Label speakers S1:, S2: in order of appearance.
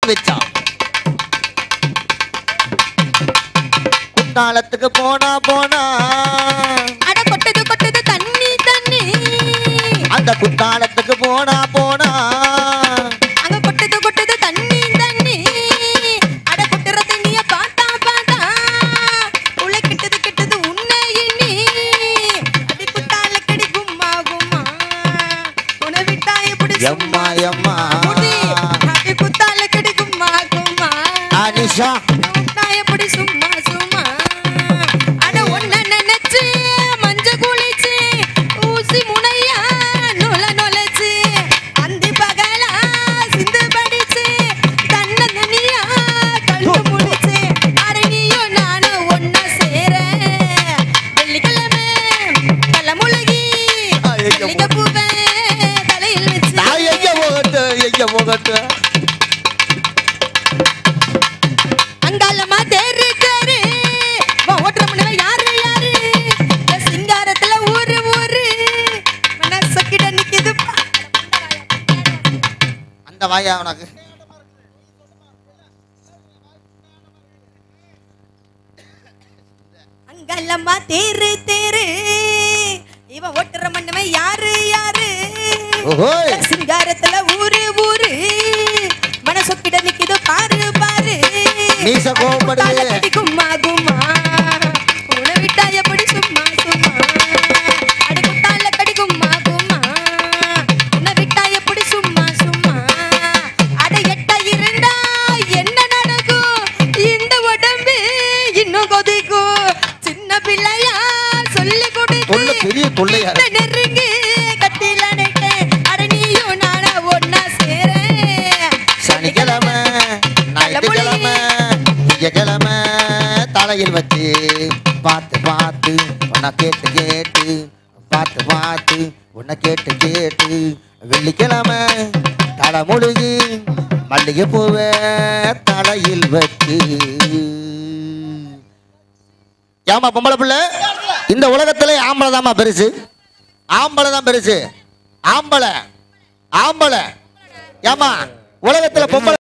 S1: வச்சான். குத்தாலத்துக்கு போனா போனா
S2: அட கொட்டது கொட்டது தண்ணி தண்ணி.
S1: அந்த குத்தாலத்துக்கு போனா போனா
S2: அங்க கொட்டது கொட்டது தண்ணி தண்ணி. அட கொட்டுற தண்ணிய பார்த்தா பார்த்தா உள்ள கிட்டது கிட்டது உன்னை எண்ணி. அடி குத்தால கடி கும்மா கும்மா உன்னை விட்டா எப்படி
S1: எம்மா எம்மா
S2: அடி குத்தால கடி கும்மா கும்மா
S1: அனிஷா
S2: விட்டா எப்படி சும்மா சும்மா. அட ஒன்ன நினைச்சு மஞ்ச குளிச்சு ஊசி முனையா நுல நுழைச்சு அந்தி பகலா சிந்து படிச்சு தன்ன தனியா கண்டு முடிச்சு. அட நீயும் நானும் ஒன்னா சேர வெள்ளிக்கிழமை தலைமுழுகி வெள்ளிக்க பூவை தலையில் வச்சு அங்காலமா தேரு தேரு ஓட்டுற முன்ன யாரு யாரு சிங்காரத்துல ஊரு ஊரு மனசக்கிட்ட நிக்குது.
S1: அந்த வாயா உனக்கு
S2: அங்காலமா தேரு தேரு இவன் ஓட்டுற மண்ணமே யாரு யாரு
S1: ஓஹோய்
S2: சிங்காரத்துல ஊரு ஊரு மனசக்கிட்ட நிக்குது பாரு பாரு.
S1: மீச கோபப்படுது
S2: கடி கும்மா கும்மா உன்னை விட்டா எப்படி சும்மா சும்மா. அடி குத்தால கடி கும்மா கும்மா உன்னை விட்டா எப்படி சும்மா சும்மா. அட எட்ட இருந்தா என்ன நடக்கும் இந்த உடம்பு இன்னும் கொதிக்கும். சின்ன பிள்ளையா சொல்லி
S1: தொல்லை பெரிய தொல்லையா
S2: கொடுத்து நெருங்கி கட்டில நெட்டு. அட நீயும் நானா ஒன்னா சேர
S1: சனிக்கிழமை ஞாயிற்றுக்கிழமை திங்கக்கிழமை தலையில் வச்சு பார்த்து பார்த்து உன்னை கேட்டு கேட்டு பார்த்து பார்த்து உன்னை கேட்டு கேட்டு வெள்ளிக்கிழமை தலை முழுகி மல்லிகை பூவை தலையில் வச்சு. ஏமா பொம்பளை பிள்ளை இந்த உலகத்துல ஆம்பளை தாம்மா பெருசு. ஆம்பளை தான் பெருசு. ஆம்பளை ஆம்பளை ஏமா உலகத்துல பொம்பளை